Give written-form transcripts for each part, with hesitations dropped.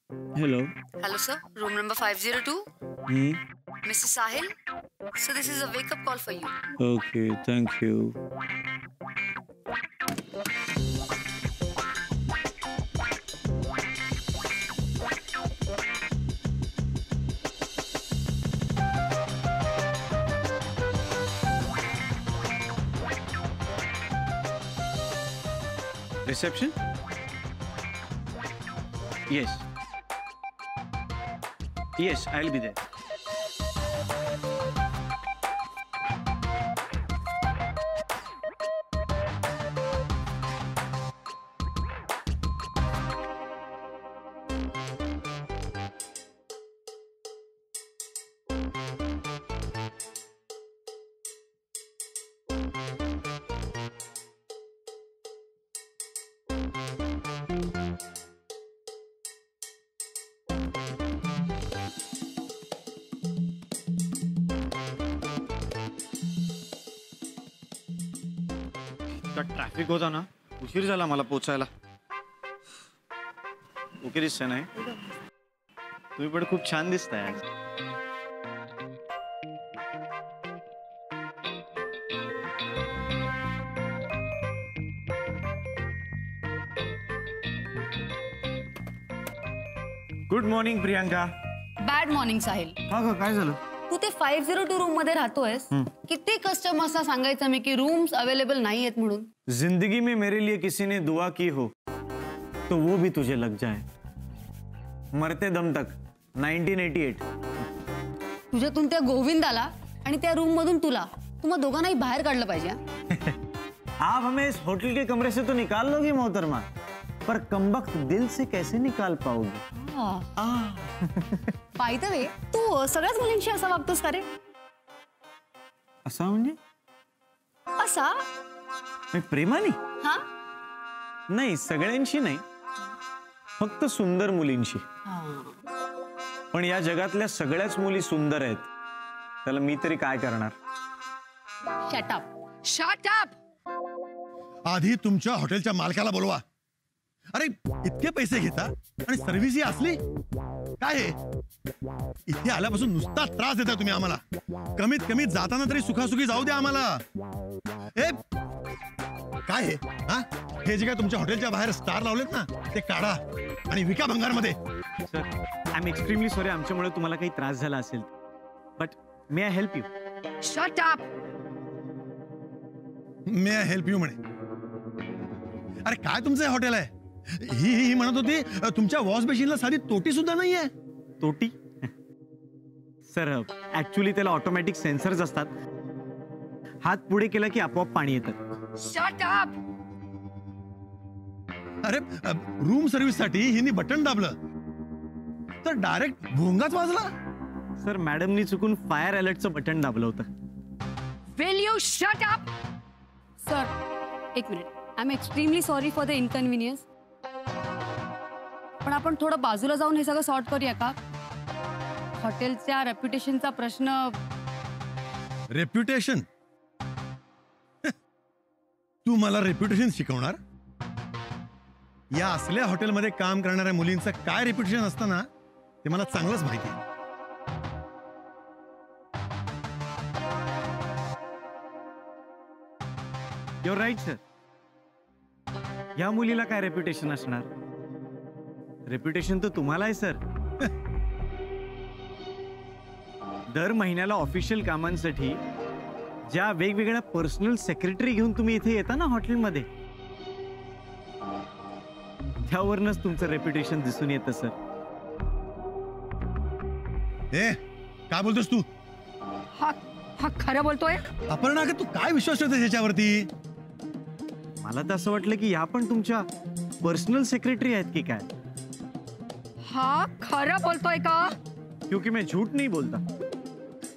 Hello. Hello, sir. Room number 502. Mr. Sahil. So this is a wake-up call for you. Okay, thank you. Reception? Yes. Yes, I'll be there. Traffic होता ना, उशीर झाला मला पोचायला. Okay दिसतंय नाही? तुम्ही पण खूप छान दिसताय आज. Good morning Priyanka. Bad morning Sahil. हा काय झालं? तू ते 502 रूम मध्ये राहतोयस. किती कस्टमर्सना सांगायचं मी की रूम्स अवेलेबल नाही आहेत म्हणून. जिंदगी में मेरे लिए किसी ने दुआ की हो तो वो भी तुझे लग जाए. मरते दम तक 1988. तुझ्यातून त्या गोविंदाला आणि त्या रूम मधून तुला तुम्हा दोघांनाही बाहेर काढलं पाहिजे. आप हमें इस होटल के कमरे से तो निकाल लोगी मोहतरमा, पर कमबख्त दिल से कैसे निकाल पाओगी? बाय द वे, तू सगळ्याच मुलींशी असा वागतोस का रे? असा म्हणजे? असा प्रेमाने? हा नाही, सगळ्यांशी नाही, फक्त सुंदर मुलींशी. पण या जगातल्या सगळ्याच मुली सुंदर आहेत. त्याला मी तरी काय करणार? Shut up. Shut up. आधी तुमच्या हॉटेलच्या मालकाला बोलवा. अरे इतके पैसे घेता आणि सर्व्हिस ही असली काय हे? इथे आल्यापासून नुसता त्रास देता तुम्ही आम्हाला. कमीत कमी जाताना तरी सुखासुखी जाऊ द्या आम्हाला. ए काय हे? हा, हे जे काय तुमच्या हॉटेलच्या बाहेर स्टार लावलेत ना, ते काढा आणि विका भंगारमध्ये. Sir, I am extremely sorry आमच्यामुळे तुम्हाला काही त्रास झाला असेल, but may I help you? Shut up. May I help you म्हणे. अरे काय तुमचं हॉटेल आहे? ही म्हणत होती तुमच्या वॉश बेसिनला साधी तोटी सुद्धा नाहीये. तोटी? सर, ऍक्च्युली त्याला ऑटोमॅटिक सेन्सर्स असतात. हात पुढे केला की आपोआप पाणी येतं. Shut up. अरे रूम सर्व्हिस साठी हिने बटन दाबलं तर डायरेक्ट भोंगाच वाजला. सर, मॅडमनी चुकून फायर अलर्टचं बटन दाबलं होतं. Will you shut up? Sir, एक minute. I am extremely sorry for the inconvenience. पण आपण थोडं बाजूला जाऊन हे सगळं सॉर्ट करूया का? हॉटेलच्या रेप्युटेशनचा प्रश्न. रेप्युटेशन? तू मला रेप्युटेशन शिकवणार? या असल्या हॉटेलमध्ये काम करणाऱ्या मुलींचं काय रेप्युटेशन असतं ना, ते मला चांगलंच माहिती आहे. Your right sir. या मुलीला काय रेप्युटेशन असणार? रेप्युटेशन तर तुम्हाला आहे सर. दर महिन्याला ऑफिशियल कामांसाठी ज्या वेगवेगळ्या पर्सनल सेक्रेटरी घेऊन तुम्ही इथे येता ना हॉटेलमध्ये, त्यावरूनच तुमचं रेप्युटेशन दिसून येतं सर. ए काय बोलतोस तू? हा खरं बोलतोय. अपर्णा, तू काय विश्वास ठेवतेस याच्यावरती? मला तर असं वाटलं की या पण तुमच्या पर्सनल सेक्रेटरी आहेत की काय. हा खरं बोलतोय का? क्योंकि मैं झूठ नहीं बोलता.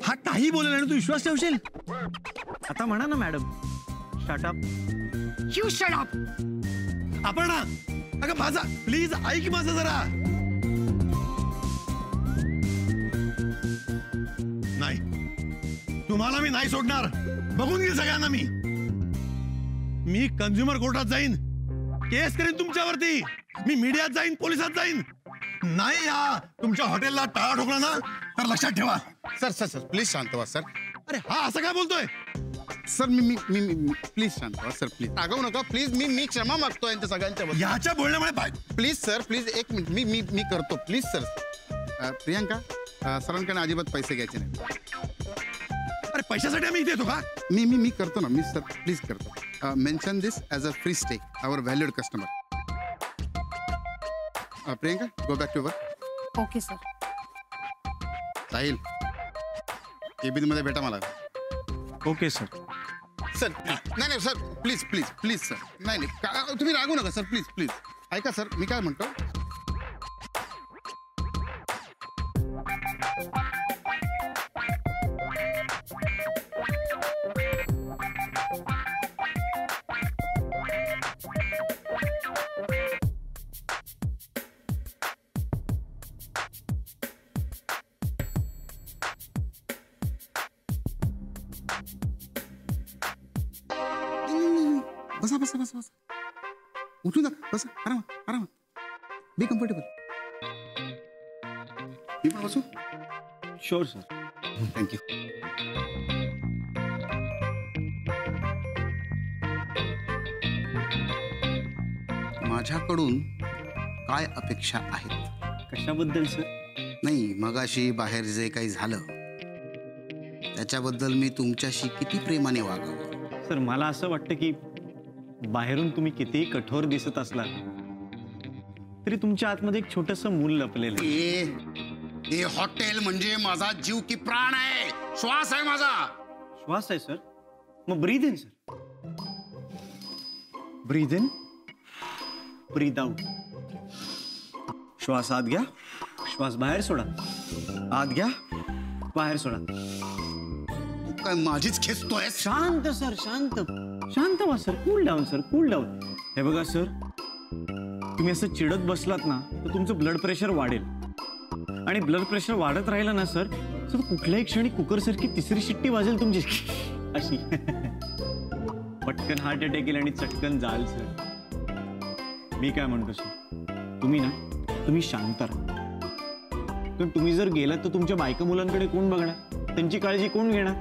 हा काही बोलेल आणि तू विश्वास ठेवशील? आता म्हणा ना madam, shut up. You shut up. Aparna, अगं माझा प्लीज ऐक माझं जरा. नाही, तुम्हाला मी नाही सोडणार. बघून घे सगळ्यांना. मी कंझ्युमर कोर्टात जाईन, केस करीन तुमच्यावरती. मी मीडियात जाईन, पोलिसात जाईन. नाही या तुमच्या हॉटेलला टाळा ठोकला ना तर लक्षात ठेवा. सर सर सर प्लीज शांत व्हा सर. अरे हा असं काय बोलतोय? सर मी प्लीज शांत व्हा सर. प्लीज रागवू नका प्लीज. मी क्षमा मागतो यांच्या सगळ्यांच्या बद्दल. याच्या बोलण्यामुळे प्लीज सर प्लीज एक मिनिट मी करतो प्लीज सर. प्रियांका सरांकडे अजिबात पैसे घ्यायचे नाही. अरे पैशासाठी आम्ही इथे येतो का? मी करतो ना मी सर प्लीज करतो. Mention this as a free stay our valued customer. Priyanka go back to work. Okay sir. Sahil cabin मध्ये भेटा मला. Okay sir. सर नाही sir please please please sir. नाही तुम्ही रागू नका सर प्लीज प्लीज. ऐका सर मी काय म्हणतो. बसा बसा बसा बसा. उठू नका बसा आरामात आरामात. Be comfortable. मी पण बसू. Sure sir. थँक्यू. माझ्याकडून काय अपेक्षा आहेत? कशाबद्दल सर? नाही मगाशी बाहेर जे काही झालं त्याच्याबद्दल मी तुमच्याशी किती प्रेमाने वागावं. सर मला असं वाटतं की बाहेरून तुम्ही कितीही कठोर दिसत असलात तरी तुमच्या आतमध्ये एक छोटंसं मूल लपलेलं आहे. हे हॉटेल म्हणजे माझा जीव की प्राण आहे. श्वास आहे माझा. श्वास आहे सर. मग breathe in sir. Breathe in breathe out. श्वास आत घ्या. श्वास बाहेर सोडा. आत घ्या. बाहेर सोडा. तू काय माझीच खेचतोय? शांत सर शांत. शांत व्हा sir. Cool down sir. Cool down. हे बघा सर तुम्ही असं चिडत बसलात ना तर तुमचं ब्लड प्रेशर वाढेल आणि ब्लड प्रेशर वाढत राहिलं ना सर सर कुठल्याही क्षणी कुकरसारखी तिसरी शिट्टी वाजेल तुमची अशी. पटकन हार्ट अटॅक येईल आणि चटकन जाल सर. मी काय म्हणतो सर तुम्ही शांत राहा. पण तुम्ही जर गेलात तर तुमच्या बायका मुलांकडे कोण बघणार? त्यांची काळजी कोण घेणार?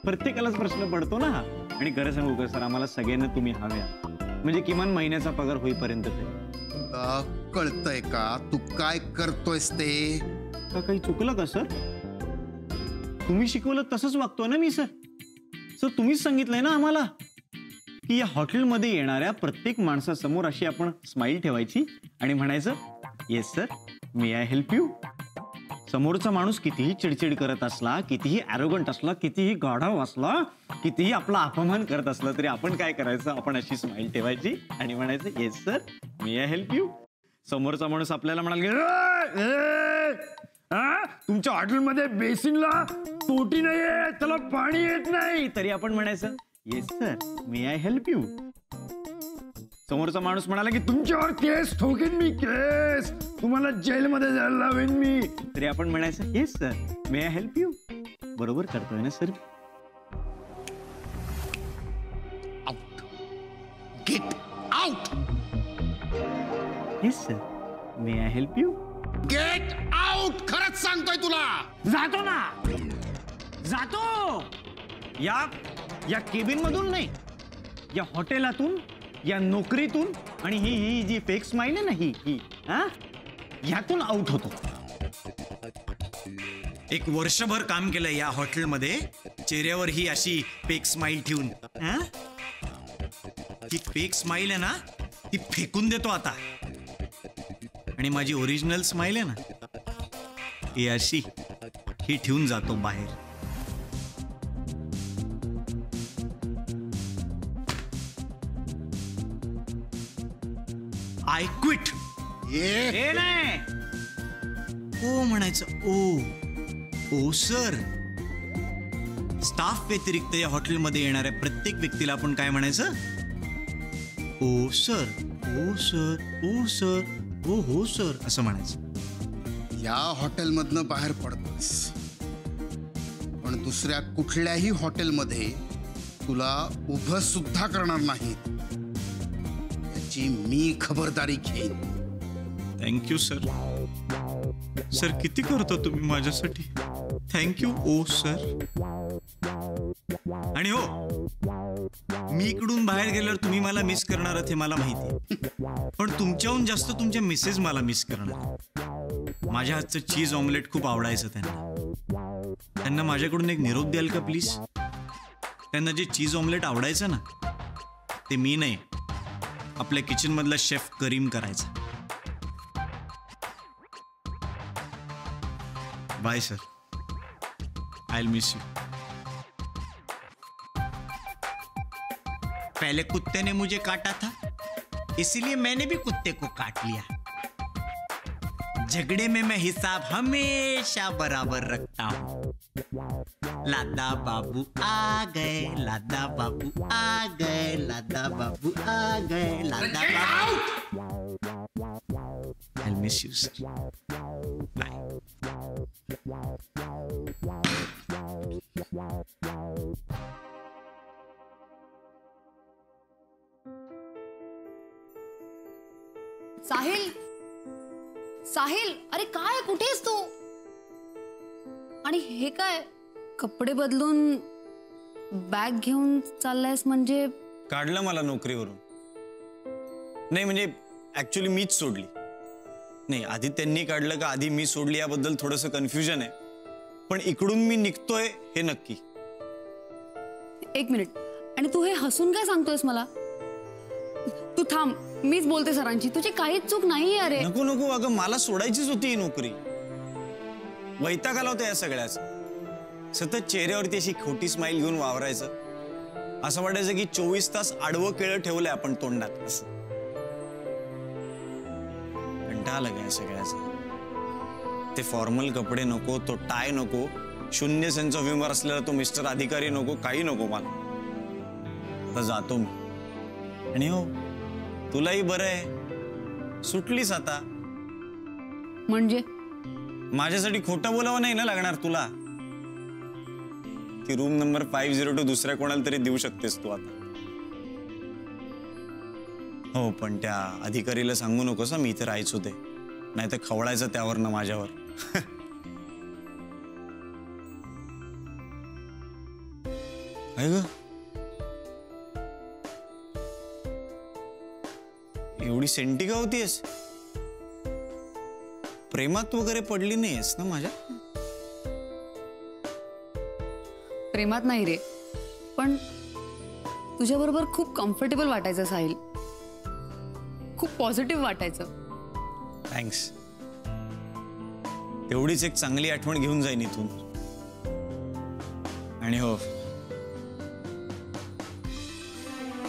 प्रत्येकालाच प्रश्न पडतो ना. आणि खरं सांगू का सर आम्हाला सगळ्यांना तुम्ही हव्या म्हणजे किमान महिन्याचा पगार होईपर्यंत तरी. कळतंय का तू काय करतोयस ते? का काही चुकलं का सर? तुम्ही शिकवलं तसंच वागतो ना मी सर. सर तुम्हीच सांगितलंय ना आम्हाला की या हॉटेलमध्ये येणाऱ्या प्रत्येक माणसासमोर अशी आपण स्माइल ठेवायची आणि म्हणायचं yes sir may I help you. समोरचा माणूस कितीही चिडचिड करत असला कितीही ॲरोगंट असला कितीही गाढव असला कितीही आपला अपमान करत असला तरी आपण काय करायचं आपण अशी स्माइल ठेवायची आणि म्हणायचं yes sir may I help you. समोरचा माणूस आपल्याला म्हणाला तुमच्या हॉटेलमध्ये बेसिनला तोटी नाहीये त्याला पाणी येत नाही तरी आपण म्हणायचं yes sir may I help you. समोरचा माणूस म्हणाला की तुमच्यावर केस ठोकेन मी केस तुम्हाला जेलमध्ये जायला लावेन मी तरी आपण म्हणायचं yes sir may I help you. बरोबर करतोय ना sir? Out. Get out. Yes sir may I help you. Get out. खरंच सांगतोय तुला. जातो ना जातो. या केबिन मधून नाही या हॉटेलातून या नोकरीतून आणि ही जी फेक स्माइल आहे ना ही ह्यातून आउट होतो. एक वर्षभर काम केलं या हॉटेलमध्ये चेहऱ्यावर ही अशी फेक स्माइल ठेवून. ती फेक स्माइल आहे ना ती फेकून देतो आता आणि माझी ओरिजिनल स्माइल आहे ना ही अशी ही ठेवून जातो बाहेर. I quit. ए नाही ओ म्हणायचं ओ ओ सर. स्टाफ व्यतिरिक्त या हॉटेलमध्ये येणाऱ्या प्रत्येक व्यक्तीला आपण काय म्हणायचं ओ सर ओ सर ओ सर ओ हो सर असं म्हणायचं. या हॉटेलमधनं बाहेर पडतोस पण दुसऱ्या कुठल्याही हॉटेलमध्ये तुला उभं सुद्धा करणार नाही याची मी खबरदारी घेईन. Thank you sir. सर किती करता तुम्ही माझ्यासाठी. थँक्यू ओ सर. आणि हो, मी इकडून बाहेर गेल्यावर तुम्ही मला मिस करणार आहात हे मला माहिती, पण तुमच्याहून जास्त तुमच्या मिसेस मला मिस करणार. माझ्या हातचं चीज ऑमलेट खूप आवडायचं त्यांना माझ्याकडून एक निरोप द्याल का प्लीज. त्यांना जे चीज ऑमलेट आवडायचं ना, ते मी नाही, आपल्या किचन मधला शेफ करीम करायचा. Bye sir. I will miss you. पहले कुत्ते ने मुझे काटा था, इसलिए मैंने भी कुत्ते को काट लिया. झगड़े में मैं हिसाब हमेशा बराबर रखता हूँ. लादा बाबू आ गए, लादा बाबू आ गए, लादा बाबू आ गए, लादा बाबू. I'll miss you, sir. Bye. Sahil, Sahil, अरे काय, कुठेस तू? आणि हे काय, कपडे बदलून बॅग घेऊन चाललायस म्हणजे? काढलं मला नोकरीवरून. नाही म्हणजे ऍक्च्युली मीच सोडली. नाही, आधी त्यांनी काढलं का आधी मी सोडली याबद्दल थोडंसं कन्फ्युजन आहे, पण इकडून मी निघतोय हे नक्की. एक मिनिट, आणि तू हे हसून काय सांगतोयस मला? तू थांब, मीच बोलते सरांची. तुझी काहीच चूक नाही. अरे नको नको, अगं मला सोडायचीच होती ही नोकरी. वैताग आला होता या सगळ्याचा. सतत चेहऱ्यावरती अशी खोटी स्माइल घेऊन वावरायचं. असं वाटायचं की 24 तास आडवं केळं ठेवलंय आपण तोंडात. असं कंटाळा आला या सगळ्याचा. ते फॉर्मल कपडे नको, तो टाय नको, शून्य सेन्स ऑफ ह्युमर असलेला तो मिस्टर अधिकारी नको, काही नको मला. आता जातो मी. आणि हो, तुलाही बरं आहे, सुटलीस आता. म्हणजे माझ्यासाठी खोटं बोलावं नाही ना लागणार तुला. ती रूम नंबर 502 दुसऱ्या कोणाला तरी देऊ शकतेस तू आता. हो, पण त्या अधिकारीला सांगू नकोस मी इथे राहायचो ते, नाही तर खवळायचं त्यावर ना माझ्यावर. काय ग, एवढी सेंटी का होतीयस? प्रेमात वगैरे पडली नाहीस ना माझ्या? प्रेमात नाही रे, पण तुझ्याबरोबर खूप कम्फर्टेबल वाटायचं साहिल. खूप पॉझिटिव्ह वाटायचं. थँक्स. तेवढीच एक चांगली आठवण घेऊन जाईन इथून. आणि हो,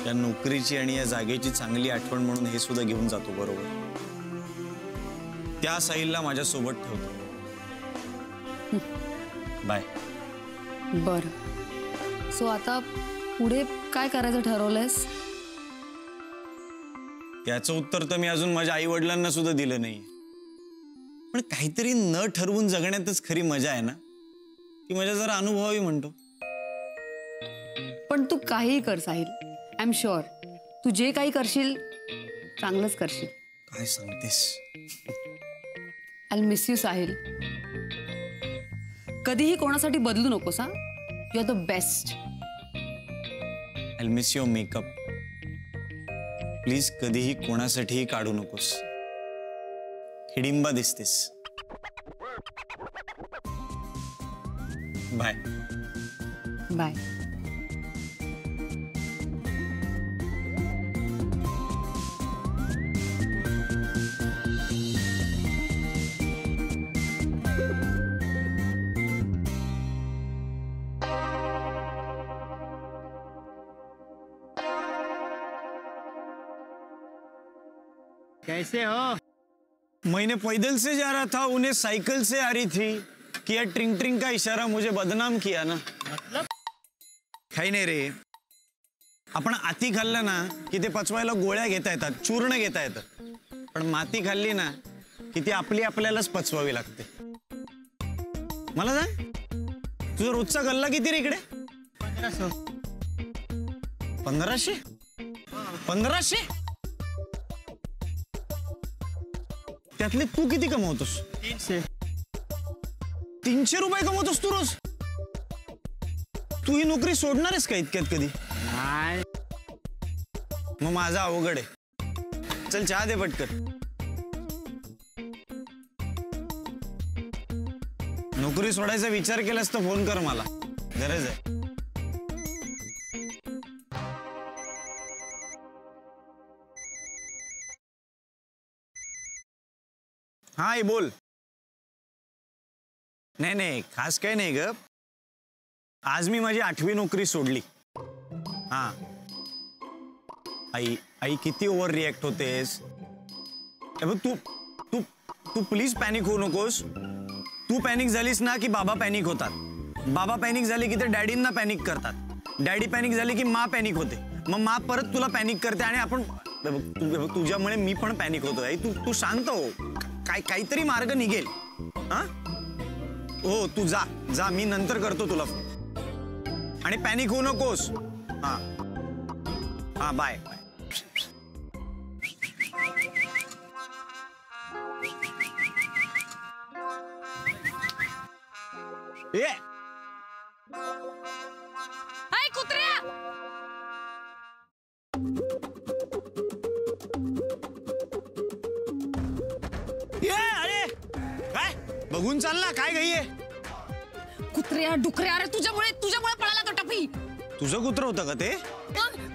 या नोकरीची आणि या जागेची चांगली आठवण म्हणून हे सुद्धा घेऊन जातो बरोबर. त्या साहिलला माझ्या सोबत ठेवतो. बाय. बर, सो आता पुढे काय करायचं ठरवलंयस? याचं उत्तर तर मी अजून माझ्या आई वडिलांना सुद्धा दिलं नाही. पण काहीतरी न ठरवून जगण्यातच खरी मजा आहे ना. ती मजा जरा अनुभवावी म्हणतो. पण तू काहीही कर साहिल, आय एम शुअर तू जे काही करशील चांगलंच करशील. काय सांगतेस? I will miss you Sahil. कधीही कोणासाठी बदलू नकोस हा. You are the best. I will miss your makeup. Please कधीही कोणासाठीही काढू नकोस. हिडिंबा दिसतेस. बाय. बाय. कैसे हो? मैंने पैदल से जा रहा था, उन्हें साइकिल से आ रही थी. किया ट्रिंग ट्रिंग का इशारा, मुझे बदनाम किया ना. मतलब? काही नाही रे. आपण आती खाल्लं ना की ते पचवायला गोळ्या घेता येतात, चूर्ण घेता येतं. पण माती खाल्ली ना की ती आपली आपल्यालाच पचवावी लागते. मला सांग, तुझा रोजचा गल्ला किती रे इकडे? 1500. 1500? 1500? त्यातले तू किती कमवतोस? 300. 300 रुपये कमवतोस तू रोज? तू ही नोकरी सोडणार आहेस का इतक्यात कधी? नाही. मग माझा अवघड आहे. चल चहा दे पटकन. नोकरी सोडायचा विचार केलास तर फोन कर मला, गरज आहे. हा आई बोल. नाही नाही खास काही नाही ग. आज मी माझी 8वी नोकरी सोडली. हा आई आई किती ओव्हर रिॲक्ट होतेस. बघ तू तू तू प्लीज पॅनिक होऊ नकोस. तू पॅनिक झालीस ना की बाबा पॅनिक होतात. बाबा पॅनिक झाले की ते डॅडींना पॅनिक करतात. डॅडी पॅनिक झाले की मा पॅनिक होते. मग मा परत तुला पॅनिक करते आणि आपण तुझ्यामुळे मी पण पॅनिक होतो. आई तू तू शांत हो. काहीतरी मार्ग निघेल. हा हो तू जा जा. मी नंतर करतो तुला फोन. आणि पॅनिक होऊ नकोस. हा हा बाय. ए हाय कुत्र्या. अरे काय बघून चाल ना. काय घाई आहे? कुत्र्या डुकऱ्या. अरे तुझ्यामुळे पळाला तो टपी. तुझं कुत्र होतं का ते?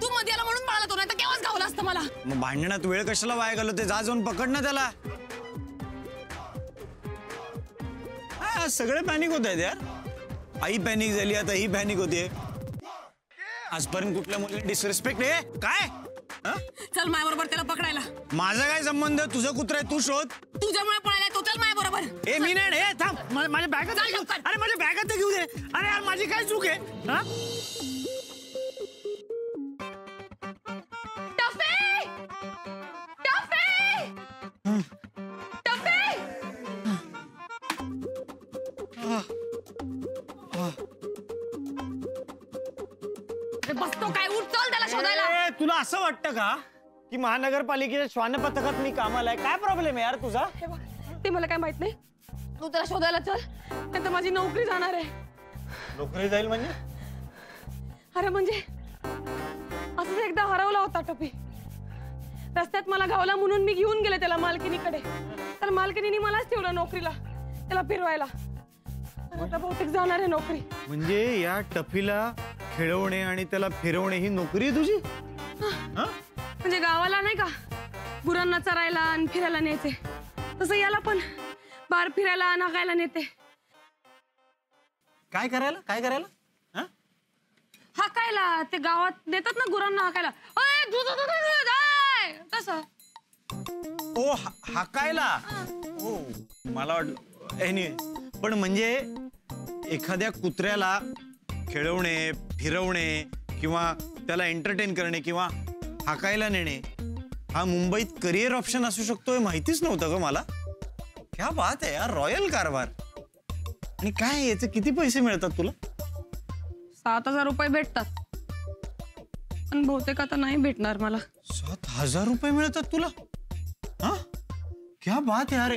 तू मध्ये आला म्हणून पळाला तो, नाही तर केव्हाच गावला असतं मला. मग भांडणात वेळ कशाला वाया घालवते? जा जाऊन पकड ना त्याला. सगळे पॅनिक होत आहेत यार. आई पॅनिक झाली, आता ही पॅनिक होते. आजपर्यंत कुठल्या मुलीने डिसरिस्पेक्ट आहे काय? चल माझ्या बरोबर त्याला पकडायला. माझा काय संबंध? तुझं कुत्र आहे, तू शोध. तुझ्यामुळे पळायला तो. चल माझ्या बरोबर. ए मी नाही. ए थांब. माझ्या बॅगात चल लवकर. अरे माझ्या बॅगात तर घेऊ दे. अरे यार माझी काय चूक आहे? हा टफे टफे टफे. अरे बसतो काय? उठ चल त्याला शोधायला. ए, तुला असं वाटतं का की महानगरपालिकेच्या श्वान पथकात मी कामाला आहे? काय प्रॉब्लेम आहे यार तुझा? ते मला काय माहित नाही. तू त्याला शोधायला चल, नाही तर माझी नोकरी जाणार आहे. नोकरी जाईल म्हणजे? अरे म्हणजे असंच एकदा हरवला होता टपी. रस्त्यात मला गावला म्हणून मी घेऊन गेले त्याला मालकिनीकडे. तर मालकिनीने मलाच ठेवलं नोकरीला, त्याला फिरवायला. आता बहुतेक जाणार आहे नोकरी. म्हणजे या टफीला खेळवणे आणि त्याला फिरवणे ही नोकरी आहे तुझी? म्हणजे गावाला नाही का गुरांना चरायला आणि फिरायला न्यायचे, तसं याला पण बाहेर फिरायला नागायला नेते. काय करायला? काय करायला? हाकायला. ते गावात नेतात ना गुरांना हाकायला. ओय, दूध, दूध, दूध, दूध, ओय, तसं. ओ हाकायला. ओ मला वाटलं. एनिवे पण म्हणजे एखाद्या कुत्र्याला खेळवणे, फिरवणे किंवा त्याला एंटरटेन करणे किंवा हाकायला नेणे हा मुंबईत करिअर ऑप्शन असू शकतो हे माहितीच नव्हतं ग मला. क्या बात आहे यार. रॉयल कारभार. आणि काय याचे किती पैसे मिळतात तुला? 7,000 रुपये भेटतात, पण बहुतेक आता नाही भेटणार मला. 7,000 रुपये मिळतात तुला? हा क्या बात यार.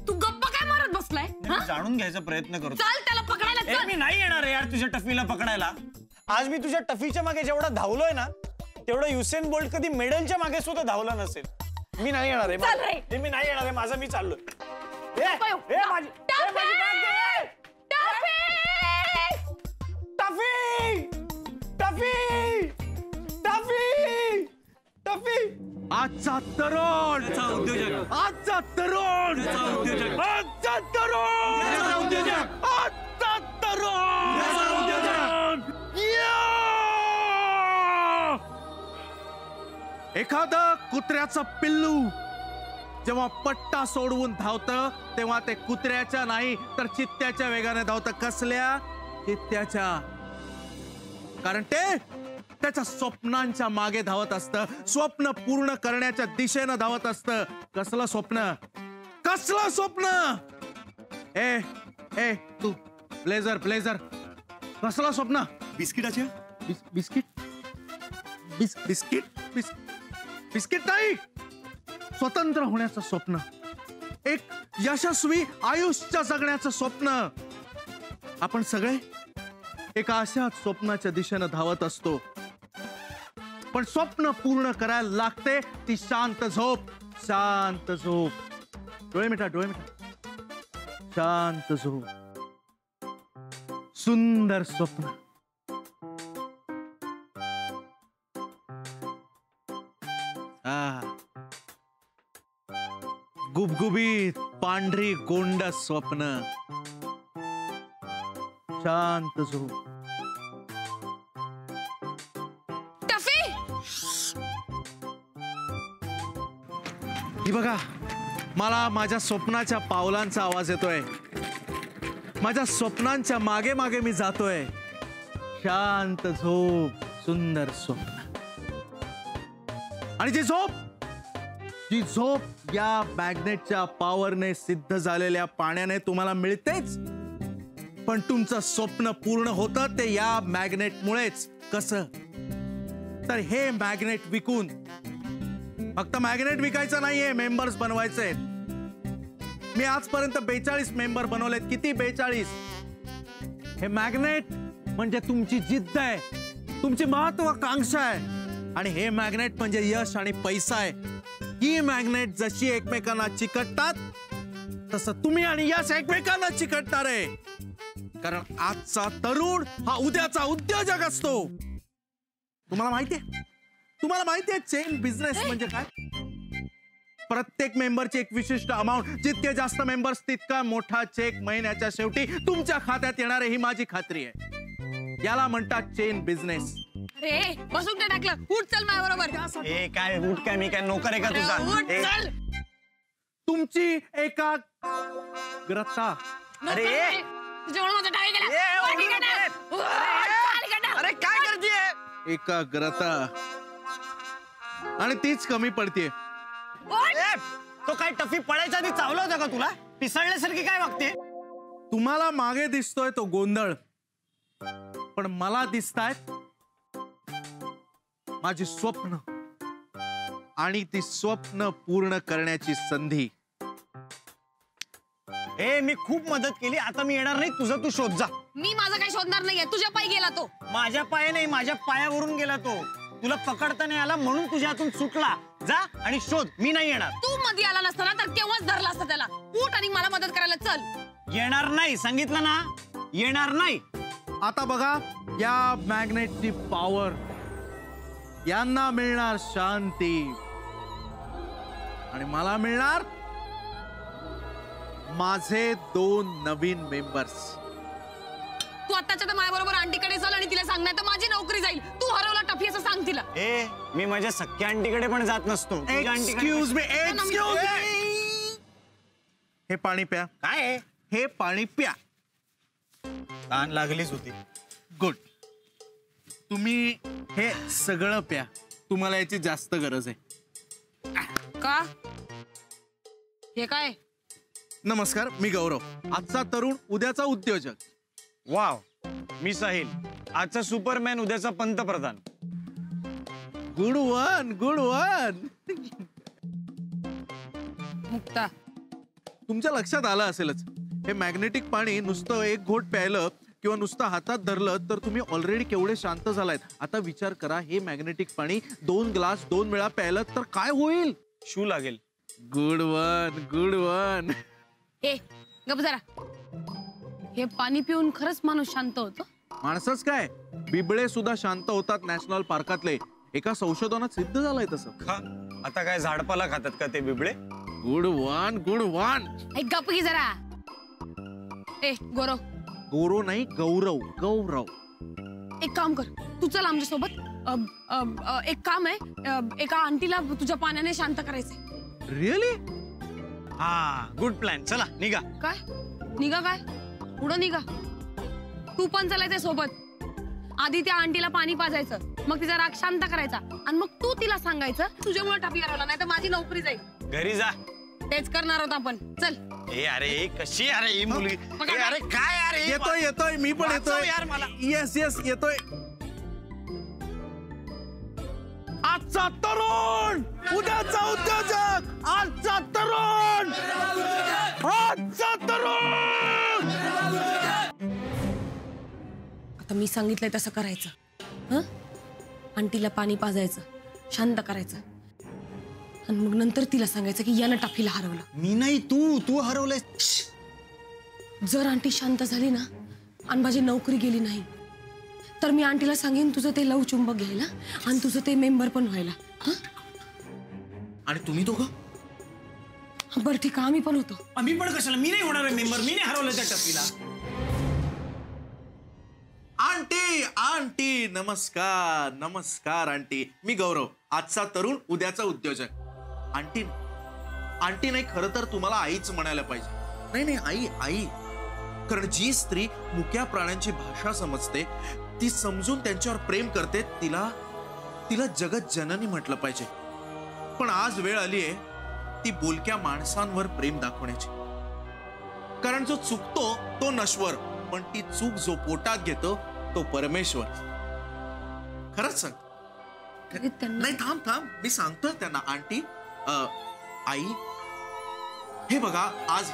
तू गप्पा काय मारत बसलाय? जाणून घ्यायचा प्रयत्न करतो. चल त्याला पकडायला चल. मी नाही येणार यार तुझ्या टफीला पकडायला. आज मी तुझ्या टफीच्या मागे जेवढा धावलोय ना तेवढं युसेन बोल्ट कधी मेडलच्या मागे सुद्धा धावला नसेल. मी नाही येणार आहे. मी नाही येणार आहे. माझा मी चाललोय. आजचा तरुण, आजचा तरुण, आजचा तरुण, आजचा तरुण. एखादं कुत्र्याचं पिल्लू जेव्हा पट्टा सोडवून धावतं तेव्हा ते कुत्र्याच्या नाही तर चित्त्याच्या वेगाने धावतं. कसल्या? चित्त्याच्या. कारण ते त्याच्या स्वप्नांच्या मागे धावत असतं. स्वप्न पूर्ण करण्याच्या दिशेनं धावत असतं. कसलं स्वप्न? कसलं स्वप्न? ए ए तू ब्लेझर ब्लेझर कसलं स्वप्न? बिस्किटाच्या बिस्किट बिस्किट बिस्किट नाही, स्वतंत्र होण्याचं स्वप्न. एक यशस्वी आयुष्य जगण्याचं स्वप्न. आपण सगळे एका अशाच स्वप्नाच्या दिशेनं धावत असतो, पण स्वप्न पूर्ण करायला लागते ती शांत झोप. शांत झोप. डोळे मिटा, डोळे मिटा. शांत झोप. सुंदर स्वप्न. गुबगुबीत पांढरी गोंड स्वप्न. शांत झोप. टफी, ही बघा, मला माझ्या स्वप्नाच्या पावलांचा आवाज येतोय. माझ्या स्वप्नांच्या मागे मागे मी जातोय. शांत झोप. सुंदर स्वप्न. आणि जी झोप या मॅग्नेटच्या पॉवरने सिद्ध झालेल्या पाण्याने तुम्हाला मिळतेच, पण तुमचं स्वप्न पूर्ण होतं ते या मॅग्नेटमुळेच. कसं? तर हे मॅग्नेट विकून, फक्त मॅग्नेट विकायचं नाहीये, मेंबर्स बनवायचे. मी आजपर्यंत 42 मेंबर बनवलेत. किती? 42. हे मॅग्नेट म्हणजे तुमची जिद्द आहे, तुमची महत्वाकांक्षा आहे. आणि हे मॅग्नेट म्हणजे यश आणि पैसा आहे. ही मॅग्नेट जशी एकमेकांना चिकटतात, तसं तुम्ही आणि यश एकमेकांना चिकटणार आहे. कारण आजचा तरुण हा उद्याचा उद्योजक असतो. तुम्हाला माहितीये चेन बिझनेस म्हणजे काय? प्रत्येक मेंबरची एक विशिष्ट अमाऊंट. जितके जास्त मेंबर्स तितका मोठा चेक महिन्याच्या शेवटी तुमच्या खात्यात येणार आहे, ही माझी खात्री आहे. याला म्हणतात चेन बिझनेस. अरे बसून काय टाकलं? उठ चल माझ्या बरोबर. ए काय उठ काय? मी काय नोकर आहे का तुझा? उठ चल. तुमची एकाग्रता. अरे तुझ्यामुळे माझा टाळी गेला. अरे काय करतेय? एकाग्रता. आणि तीच कमी पडतीये. तो काय टफी पडायच्या आधी चावला होता का तुला? पिसळल्यासारखी काय वागते? तुम्हाला मागे दिसतोय तो गोंधळ, पण मला दिसतायत माझी स्वप्न आणि ती स्वप्न पूर्ण करण्याची संधी. मी खूप मदत केली, आता मी येणार नाही. तुझं तू शोध जा. मी माझा काही शोधणार नाहीये. तुझ्या पायी गेला तो. माझ्या पाया नाही, माझ्या पायावरून गेला तो. तुला पकडता नाही आला म्हणून तुझ्या हातून सुटला. जा आणि शोध. मी नाही येणार. तू मध्ये आला नसता ना तर केव्हाच धरला असता त्याला. उठ आणि मला मदत करायला चल. येणार नाही, सांगितलं ना, येणार नाही. आता बघा, या मॅग्नेटची पॉवर, यांना मिळणार शांती आणि मला मिळणार माझे 2 नवीन मेंबर्स. तू आत्ताच्या तर माझ्याबरोबर आंटीकडे चल आणि तिला सांगणार तर माझी नोकरी जाईल. तू हरवला टफी असं सांग तिला. मी माझ्या सख्या आंटीकडे पण जात नसतो. Excuse me. हे पाणी प्या. काय? हे पाणी प्या. ताण लागलीच होती. गुड. तुम्ही हे सगळं प्या. तुम्हाला याची जास्त गरज आहे. का? हे काय? नमस्कार, मी गौरव. आजचा तरुण, उद्याचा उद्योजक. वाव. मी साहिल, आजचा सुपरमॅन, उद्याचा पंतप्रधान. Good one, good one. Mukta, तुमच्या लक्षात आलं असेलच, हे मॅग्नेटिक पाणी नुसतं एक घोट प्यायलं किंवा नुसतं हातात धरलं तर तुम्ही ऑलरेडी केवढे शांत झालायत. आता विचार करा, हे मॅग्नेटिक पाणी 2 ग्लास 2 वेळा प्यायलं तर काय होईल? शू लागेल. Good one, good one. हे गप जरा. हे पाणी पिऊन खरंच माणूस शांत होतो? माणसंच काय, बिबळे सुद्धा शांत होतात नॅशनल पार्कातले. एका संशोधनात सिद्ध झालंय तसं. खा. आता काय झाडपाला खातात का ते बिबळे? Good one, good one. एक गप की जरा. गौरव. गौरव नाही, गौरव. गौरव. एक काम कर, तू चल आमच्या सोबत. एक काम आहे, एका आंटीला तुझ्या पाण्याने शांत करायचंय. रिअली? हा, गुड प्लॅन. चला निघा. काय निघा? काय पुढं निघा? तू पण चालायचंय सोबत. आधी त्या आंटीला पाणी पाजायचं, मग तिचा राग शांत करायचा आणि मग तू तिला सांगायचं तुझ्यामुळे टपी हरवला, नाही तर माझी नोकरी जाईल. घरी जा. तेच करणार आहोत आपण. चल. अरे कशी? अरे ही मुलगी. अरे काय? अरे येतोय येतोय, मी पण येतोय यार मला. येस येस येतोय. आजचा तरुण, उद्याचा उद्योजक. आजचा तरुण. मी सांगितलंय तसं करायचं. हं? आंटीला पाणी पाजायचं, शांत करायचं, आणि मग नंतर तिला सांगायचं की यानं टफीला हरवलं. मी नाही, तू हरवलंय. जर आंटी शांत झाली ना आणि माझी नोकरी गेली नाही तर मी आंटीला सांगेन तुझं ते लव चुंबक घ्यायला आणि तुझं ते मेंबर पण व्हायला. हं? आणि तुम्ही दोघं? बरं ठीक आहे, आम्ही पण होतो. आम्ही पण कशाला? मी नाही होणार आहे मेंबर. मी नाही हरवलं त्या टपीला. आंटी आंटी नमस्कार. नमस्कार आंटी. मी गौरव, आजचा तरुण उद्याचा उद्योजक. आंटी आंटी नाही, खरं तर तुम्हाला आईच म्हणायला पाहिजे. नाही नाही, आई आई. कारण जी स्त्री मुक्या प्राण्यांची भाषा समजते, ती समजून त्यांच्यावर प्रेम करते, तिला तिला जगत जननी म्हटलं पाहिजे. पण आज वेळ आलीये ती बोलक्या माणसांवर प्रेम दाखवण्याची. कारण जो चुकतो तो नश्वर, पण ती चूक जो पोटात घेतो तो परमेश्वर. खरंच सांग. नाही थांब थांब, मी सांगतोय त्यांना. आंटी आई, हे बघा, आज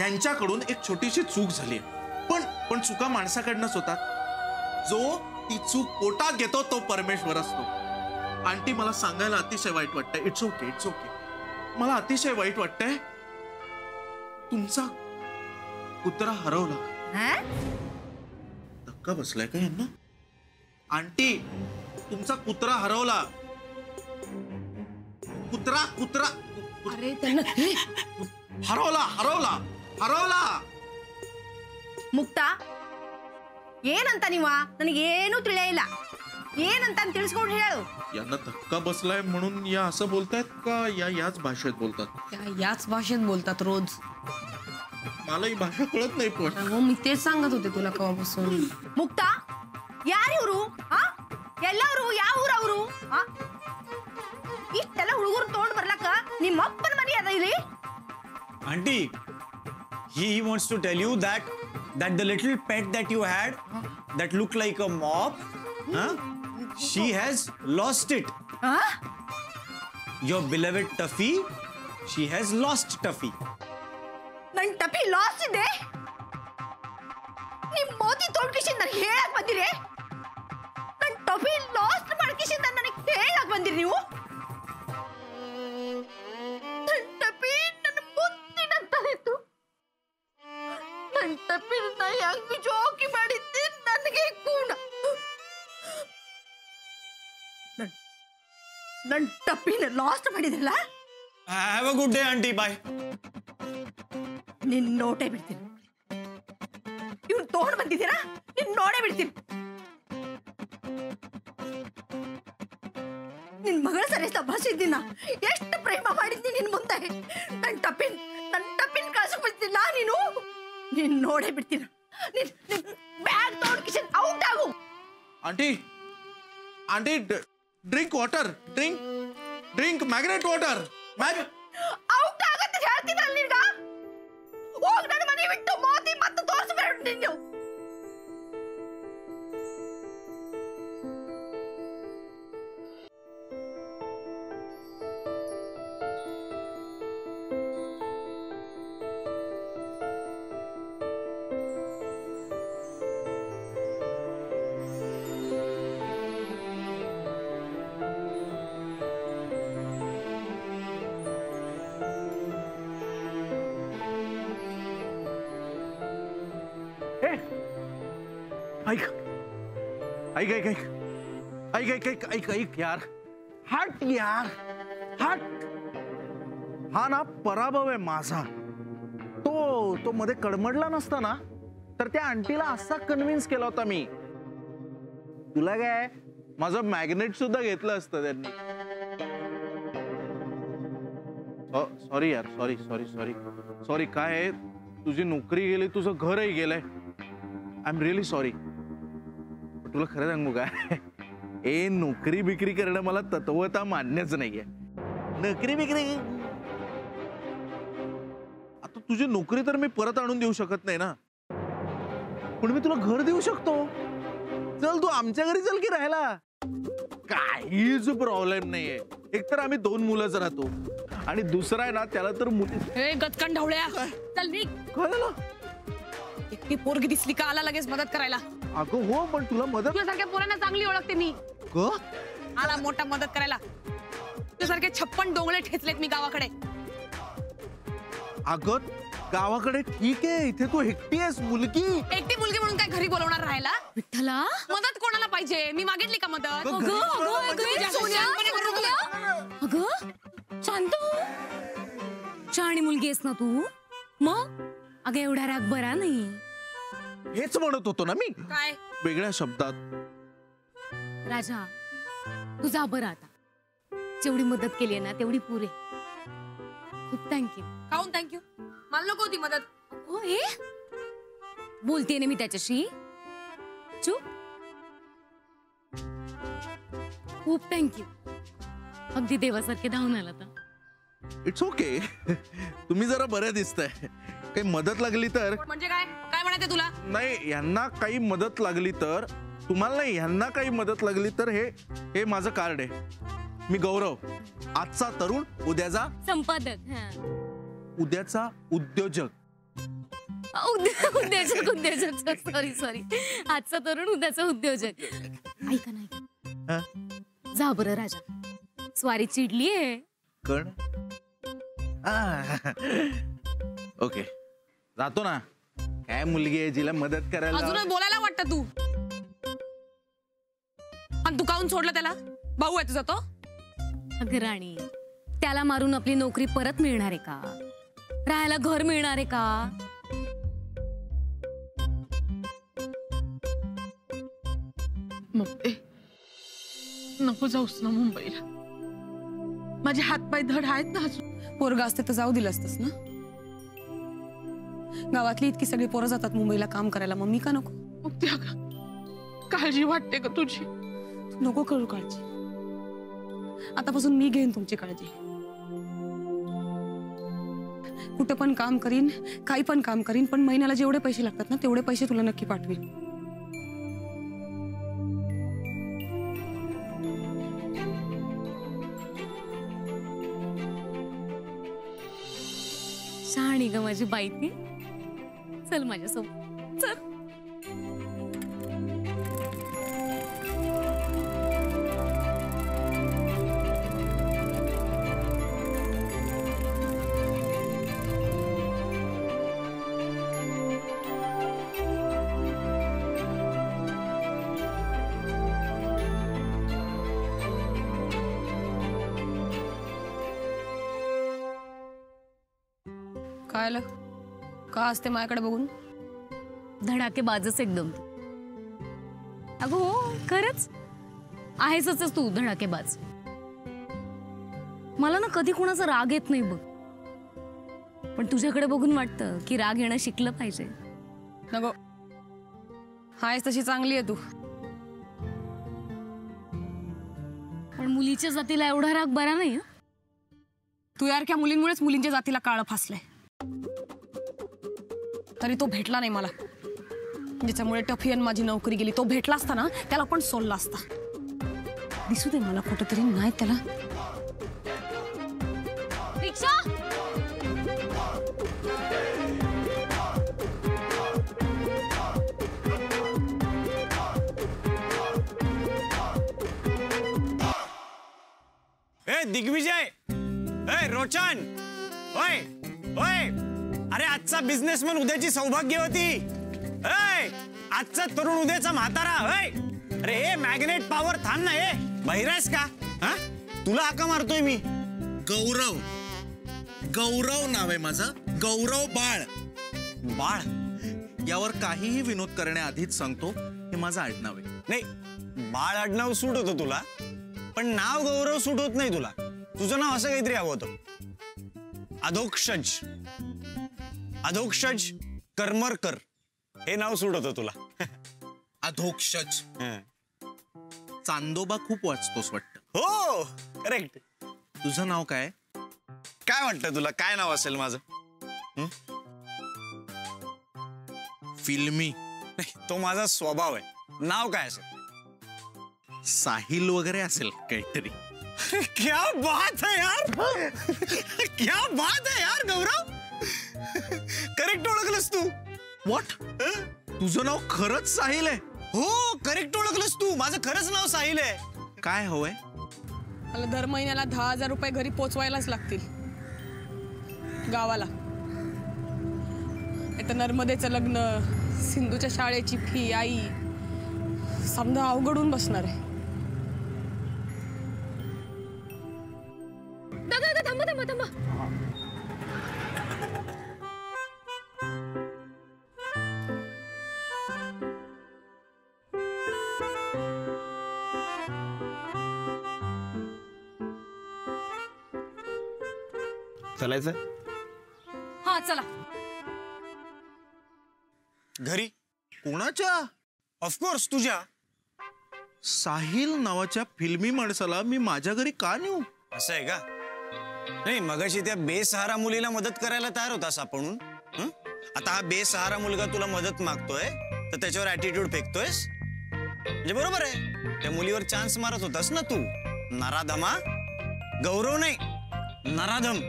यांच्याकडून एक छोटीशी चूक झाली. पण चुका माणसाकडनंच होतात. जो ती चूक पोटात घेतो तो परमेश्वर असतो. आंटी, मला सांगायला अतिशय वाईट वाटतंय. It's okay, it's okay. मला अतिशय वाईट वाटतंय. तुमचा कुत्रा हरवला. धक्का बसलाय का यांना? आंटी, तुमचा कुत्रा हरवला. कुत्रा कुत्रा अरे त्यांना ಹರವಲ ಮುಕ್ತ ಏನಂತ ನೀವ ನನಗೇನು ತಿಳಿಯಿಲ್ಲ ಏನಂತ ತಿಳಿಸ್ಕೊಂಡು ಹೇಳು यांना धक्का बसलाय म्हणून या असं बोलतायत का याच भाषेत बोलतात याच भाषेत बोलतात रोज मला ही भाषा कळत नाही पण हो मी तेच सांगत होते तुला केव्हापासून ಮುಕ್ತ ಯಾರಿವರು ಎಲ್ಲವರು ಯಾವ ಊರವರು ಇಷ್ಟೆಲ್ಲ ಹುಡುಗರು ತಗೊಂಡು ಬರ್ಲಕ್ಕ ನಿಮ್ಮ ಅಪ್ಪನ ಮನೆ ಅದ ಇಲ್ಲಿ Auntie, he wants to tell you that the little pet that you had that looked like a mop, she has lost it. Your beloved Tuffy, she has lost Tuffy. ನನ್ನ ಟಫಿ ಲಾಸ್ ಇದೆ ನಿಮ್ಮ ಮೋದಿ ತೋಡ್ಕಿಸಿಂದ ನನಗೆ ಹೇಳಕ್ ಬಂದಿರಿ ನನ್ನ ಟಫಿ ಲಾಸ್ಟ್ ಮಾಡ್ಕಿಸಿಂದ ನನಗೆ ಹೇಳಕ್ ಬಂದಿರಿ ನೀವು ನನ್ನ ಟಫಿ ನನ್ನ ಮುತ್ತಿನಂತದಿತ್ತು ನನ್ನ ಟಫಿನ ಹೆಂಗ್ ಜೋಕಿ ಮಾಡಿದ್ದೆ ನನಗೆ ಕೂಡ ನನ್ನ ಟಫಿನ ಲಾಸ್ಟ್ ಮಾಡಿದ್ರಲ್ಲ Have a good day, Auntie. Bye. ನಿನ್ನ ನೋಟೇ ಬಿಡ್ತೀನಿ ಇವ್ನು ತಗೊಂಡು ಬಂದಿದ್ದೀರಾ ನಿನ್ನ ನೋಡೇ ಬಿಡ್ತೀನಿ ನಿನ್ ಮಗಳ ಸರಿ ತಪಾಸಿದ್ದೀನ ಎಷ್ಟು ಪ್ರೇಮ ಮಾಡಿದ್ದೀನಿ ನಿನ್ ಮುಂದೆ ನನ್ನ ಟಪ್ಪಿನ ಕಳ್ಸಕ್ ಬಿಡ್ತಿಲ್ಲ ನೀನು ನಿನ್ ನೋಡೇ ಬಿಡ್ತೀನಿ ಬ್ಯಾಗ್ ತಗೊಂಡು ಕಿಚನ್ ಔಟ್ ಆಗು aunty drink water drink magnet water out ಆಗತ್ತೆ ಹೇಳ್ತೀನಲ್ಲ ನಿನ್ಗ ಹೋಗ್ ನನ್ನ ಮನೆ ಬಿಟ್ಟು ಮೋದಿ ಮತ್ತೆ ತೋರಿಸ್ಬೇಡ ನೀನು ऐक यार हट हा ना पराभव आहे माझा तो मध्ये कडमडला नसता ना तर त्या आंटीला असा कन्व्हिन्स केला होता मी तुला काय माझं मॅग्नेट सुद्धा घेतलं असतं त्यांनी सॉरी यार सॉरी काय तुझी नोकरी गेली तुझं घरही गेलंय आय एम रिअली सॉरी तुला खरं सांगू काय ए नोकरी बिक्री करणं मला तत्वता मान्यच नाहीये नोकरी बिक्री आता तुझी नोकरी तर मी परत आणून देऊ शकत नाही ना पण मी तुला घर देऊ शकतो चल तू आमच्या घरी चल की राहायला काहीच प्रॉब्लेम नाहीये एकतर आम्ही 2 मुलंच राहतो आणि दुसरा आहे ना त्याला तर मुली ए गचकन ढवळ्या चल निघ. काय झालं? एकटी पोरगी दिसली का आला लगेच मदत करायला. अगं हो पण तुला मदत तुझ्यासारख्या पोरांना चांगली ओळखते मी. ग आला मोठा मदत करायला. तुझ्यासारखे 56 डोंगळे ठेचलेत मी गावाकडे. अगं गावाकडे ठीक आहे, इथे तू एकटी आहेस मुलगी. एकटी मुलगी म्हणून काय घरी बोलवणार राहायला. विठ्ठला मदत कोणाला पाहिजे, मी मागितली का मदत. अगं अगं अगं सोन्या अगं शांत हो. शहाणी मुलगी आहेस ना तू. मग अगं एवढा राग बरा नाही. हेच म्हणत होतो ना मी काय वेगळ्या शब्दात. राजा तू जा बरं आता. जेवढी मदत केली ना तेवढी पुरे. खूप थँक्यू. काऊन थँक्यू. मला नको होती मदत. हो हे बोलते ना मी त्याच्याशी. चुप. खूप थँक्यू. अगदी देवासारखे धावून आला तर. It's okay. तुम्ही जरा बरं दिसताय. काही मदत लागली तर. म्हणजे काय काय म्हणायचं तुला. नाही यांना काही मदत लागली तर. तुम्हाला नाही यांना काही मदत लागली तर हे माझं कार्ड आहे. मी गौरव, आजचा तरुण उद्याचा संपादक. उद्याचा उद्योजक. उद्योजक सॉरी आजचा तरुण उद्याचा उद्योजक. ऐका नाही जा बरं राजा. स्वारी चिडली आहे. कण ओके जातो ना. काय मुलगी आहे जिला मदत करायला. अजूनच बोलायला वाटतं तू. आणि तू काऊन सोडलं त्याला. भाऊ आहे तुझा तो. अगं राणी त्याला मारून आपली नोकरी परत मिळणार आहे का. राहायला घर मिळणार आहे का. नको जाऊस ना मुंबईला. माझे हातपाय धड आहेत ना अजून. पोरगा असते तर जाऊ दिलं असतस ना. गावातली इतकी सगळी पोरं जातात मुंबईला काम करायला, मग मी का नको. काळजी वाटते का तुझी. नको करू काळजी. आतापासून मी घेईन तुमची काळजी. कुठे पण काम करीन, काही पण काम करीन, पण महिन्याला जेवढे पैसे लागतात ना तेवढे पैसे तुला नक्की पाठवीन. शहाणी ग माझी बाई ती. चल माझ्यासोबत चल. काय आलं का असते माझ्याकडे बघून. धडाकेबाजच एकदम. अगं हो खरंच आहेसच तू धडाकेबाज. मला ना कधी कोणाचा राग येत नाही बघ. पण तुझ्याकडे बघून वाटतं की राग येणं शिकलं पाहिजे. नको. हायस तशी चांगली आहे तू. पण मुलीच्या जातीला एवढा राग बरा नाही. तू यारख्या मुलींमुळेच मुलींच्या जातीला काळं फासलंय. तरी तो भेटला नाही मला. ज्याच्यामुळे टफियन माझी नोकरी गेली. तो भेटला असता ना त्याला पण सोडला असता. दिसू दे मला कुठेतरी. नाही त्याला. रिक्षा ए दिग्विजय, ए रोशन, ओय ओय. अरे आजचा बिझनेसमन उद्याची सौभाग्यवती. ए आजचा तरुण उद्याचा म्हातारा. अरे ए मॅग्नेट पॉवर थांब ना. ए बहिरायस का. हा तुला हाका मारतोय मी. गौरव. गौरव नाव आहे माझं. गौरव बाळ. बाळ. यावर काहीही विनोद करण्याआधीच सांगतो हे माझं आडनाव आहे. नाही बाळ आडनाव सूट होतं तुला, पण नाव गौरव सूट होत नाही तुला. तुझं नाव असं काहीतरी हवं होतं. अधोक्षज. अधोक्षज करमरकर हे नाव सूट होतं तुला. अधोक्षज. चांदोबा खूप वाचतोस वाटतं. हो करेक्ट. तुझं नाव काय. काय वाटतं तुला काय नाव असेल माझं. फिल्मी. नाही तो माझा स्वभाव आहे. नाव काय असेल. साहिल वगैरे असेल काहीतरी. क्या बात है यार, क्या बात है यार गौरव, करेक्ट ओळखलंस तू. व्हॉट? तुझं नाव खरंच साहिल आहे? हो करेक्ट ओळखलंस तू, माझं खरंच नाव साहिल आहे. काय हवंय? मला दर महिन्याला 10,000 रुपये घरी पोचवायलाच लागतील गावाला. आता नर्मदेचं लग्न, सिंधूच्या शाळेची फी, आई, समजा अवघडून बसणार आहे. थांबा थांबा थांबा. चालायचं हा चला. घरी? कोणाच्या? ऑफकोर्स तुझ्या. साहिल नावाच्या फिल्मी माणसाला मी माझ्या घरी का नेऊ? असं आहे का? नाही मगाशी त्या बेसहारा मुलीला मदत करायला तयार होतास आपण. आता हा बेसहारा मुलगा तुला मदत मागतोय तर त्याच्यावर ऍटिट्यूड फेकतोयस, म्हणजे बरोबर आहे. त्या मुलीवर चान्स मारत होतास ना तू. नराधमा. गौरव नाही, नराधम.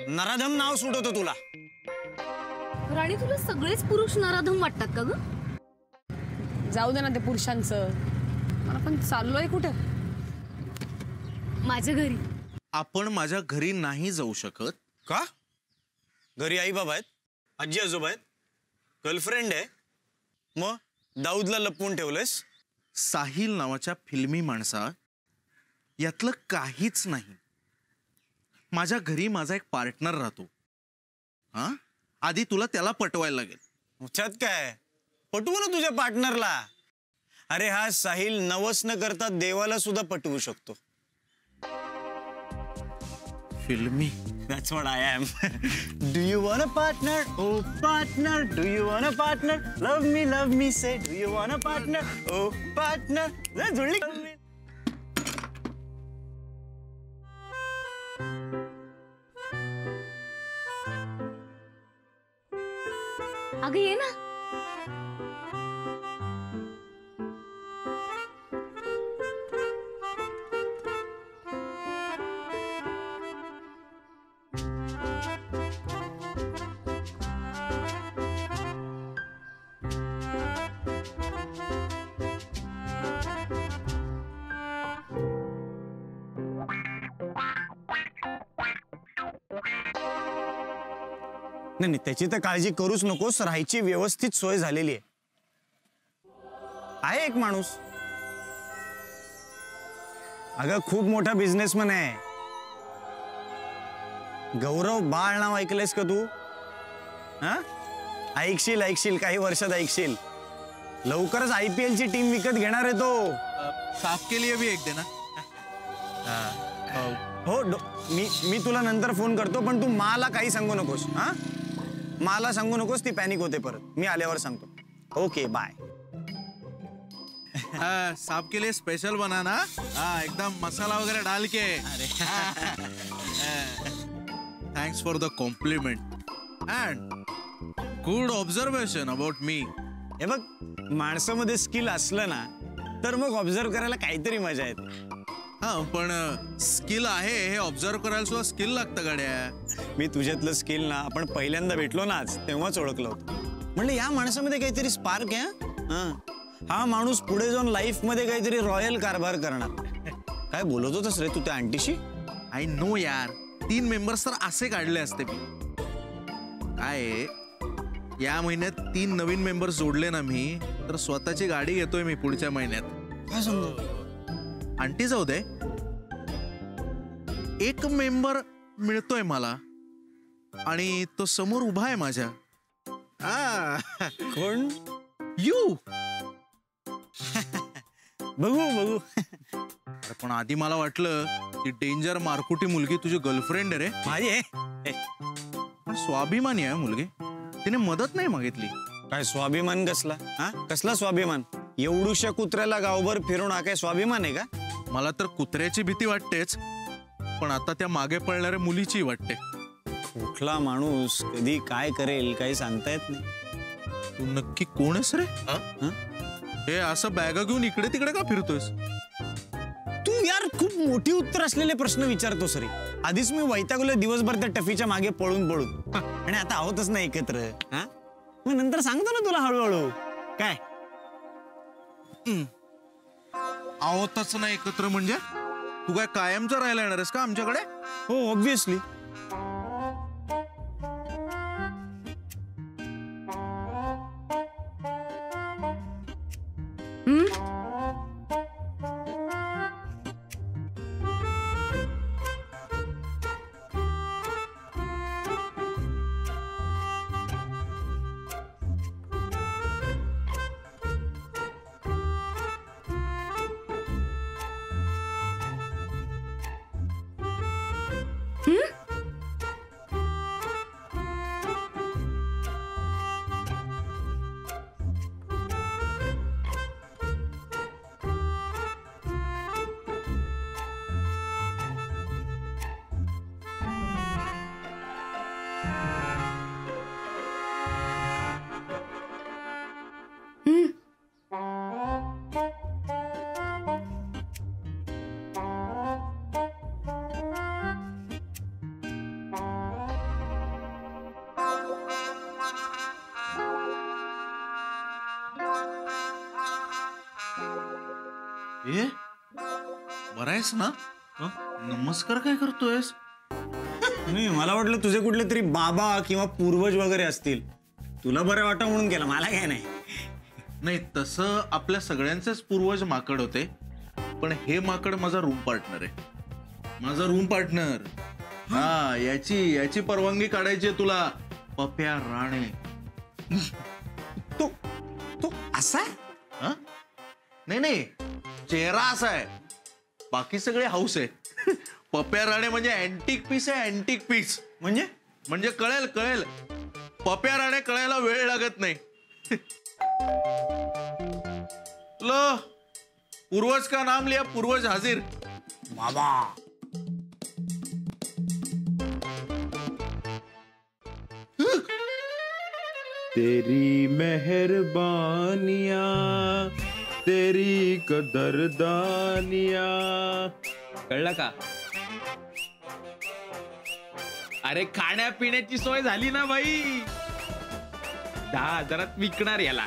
नराधम नाव सुटवतो तुला. राणी तुला सगळेच पुरुष नराधम वाटतात का ग? जाऊ दे ना ते पुरुषांचं, मला पण चाललोय कुठे? माझ्या घरी. आपण माझ्या घरी नाही जाऊ शकत का? घरी आई बाबा आहेत, आजी आजोबा आहेत, गर्लफ्रेंड आहे. मग दाऊदला लपवून ठेवलंयस? साहिल नावाच्या फिल्मी माणसा यातलं काहीच नाही. माझ्या घरी माझा एक पार्टनर राहतो. हा, आधी तुला त्याला पटवायला लागेल. त्यात काय, पटवू ना तुझ्या पार्टनरला. अरे हा साहिल नवस न करता देवाला सुद्धा पटवू शकतो. फिल्मी. That's what I am. Do you want a partner? Oh partner, do you want a partner? Love me, say, do you want a partner? Oh partner. जुळली. अगं ये ना. नाही त्याची तर काळजी करूच नकोस. राहायची व्यवस्थित सोय झालेली आहे. एक माणूस अगं खूप मोठा बिझनेसमॅन आहे. गौरव बाळ नाव ऐकलंयस का तू? हा, ऐकशील काही वर्षात ऐकशील. लवकरच IPL ची टीम विकत घेणार आहे तो. साफ के लिए भी एक देना. हो मी तुला नंतर फोन करतो, पण तू मला काही सांगू नकोस. हा, मला सांगू नकोस, ती पॅनिक होते परत. मी आल्यावर सांगतो. Okay bye. साहब के लिए स्पेशल बनाना. हाँ, एकदम मसाला वगैरह डाल के. Thanks for the compliment and good observation about me. हे बघ, माणसामध्ये स्किल असलं ना तर मग ऑब्झर्व करायला काहीतरी मजा येते. हा, पण स्किल आहे हे ऑब्झर्व करायला सुद्धा स्किल लागतं गाड्या. मी तुझ्यातलं स्किल ना आपण पहिल्यांदा भेटलो ना आज तेव्हाच ओळखलं होतं. म्हणलं या माणसामध्ये काहीतरी स्पार्क आहे. हा माणूस पुढे जाऊन लाईफ मध्ये काहीतरी रॉयल कारभार करणार. काय बोलत होतस रे तू त्या आंटीशी? आय नो यार, 3 मेंबर्स तर असे काढले असते मी. काय या महिन्यात 3 नवीन मेंबर्स जोडले ना मी, तर स्वतःची गाडी घेतोय मी पुढच्या महिन्यात. काय सांगतो? आंटी जाऊ दे, एक मेंबर मिळतोय मला आणि तो समोर उभा आहे माझ्या. कोण? यू. बघू. अरे पण आधी मला वाटलं ती डेंजर मारकुटी मुलगी तुझी गर्लफ्रेंड आहे रे. माझी आहे. पण स्वाभिमानी आहे मुलगी, तिने मदत नाही मागितली. काय स्वाभिमान कसला? हा, कसला स्वाभिमान? एवढूशा कुत्र्याला गावभर फिरून हा काय स्वाभिमान आहे का? मला तर कुत्र्याची भीती वाटतेच, पण आता त्या मागे पळणाऱ्या मुलीची वाटते. कुठला माणूस कधी काय करेल काही सांगता येत नाही. तू नक्की कोण आहेस रे? हे असं बॅग घेऊन इकडे तिकडे का फिरतोयस? तू यार खूप मोठी उत्तर असलेले प्रश्न विचारतो सरी. आधीच मी वैतागलो दिवसभर त्या टफीच्या मागे पळून पळून, आणि आता आहोतच ना एकत्र. हा, मग नंतर सांगतो ना तुला हळूहळू. काय आहोतच ना एकत्र म्हणजे तू काय कायमचं राहायला येणार आहेस का आमच्याकडे? हो, ऑब्विसली. बरं आहेस ना? नमस्कार काय करतोयस? नाही, मला वाटलं तुझे कुठले तरी बाबा किंवा पूर्वज वगैरे असतील. तुला बरं वाटा म्हणून केलं, मला काय नाही. नाही, तसं आपल्या सगळ्यांचेच पूर्वज माकड होते, पण हे माकड माझा रूम पार्टनर आहे. माझा रूम पार्टनर. हा, याची परवानगी काढायची आहे तुला, पप्या राणे. तो असा? नाही, चेहरा असा आहे, बाकी सगळे हाऊस आहे. पप्या राणे म्हणजे अँटिक पीस आहे, अँटिक पीस. म्हणजे कळेल. पप्या राणे कळायला वेळ लागत नाही. लो, पूर्वज का नाम लिया, पूर्वज हाजिर. बाबा तेरी मेहरबानिया, तेरी कदरदानिया. कळलं का? अरे खाण्यापिण्याची सोय झाली ना बाई. 10,000 विकणार याला.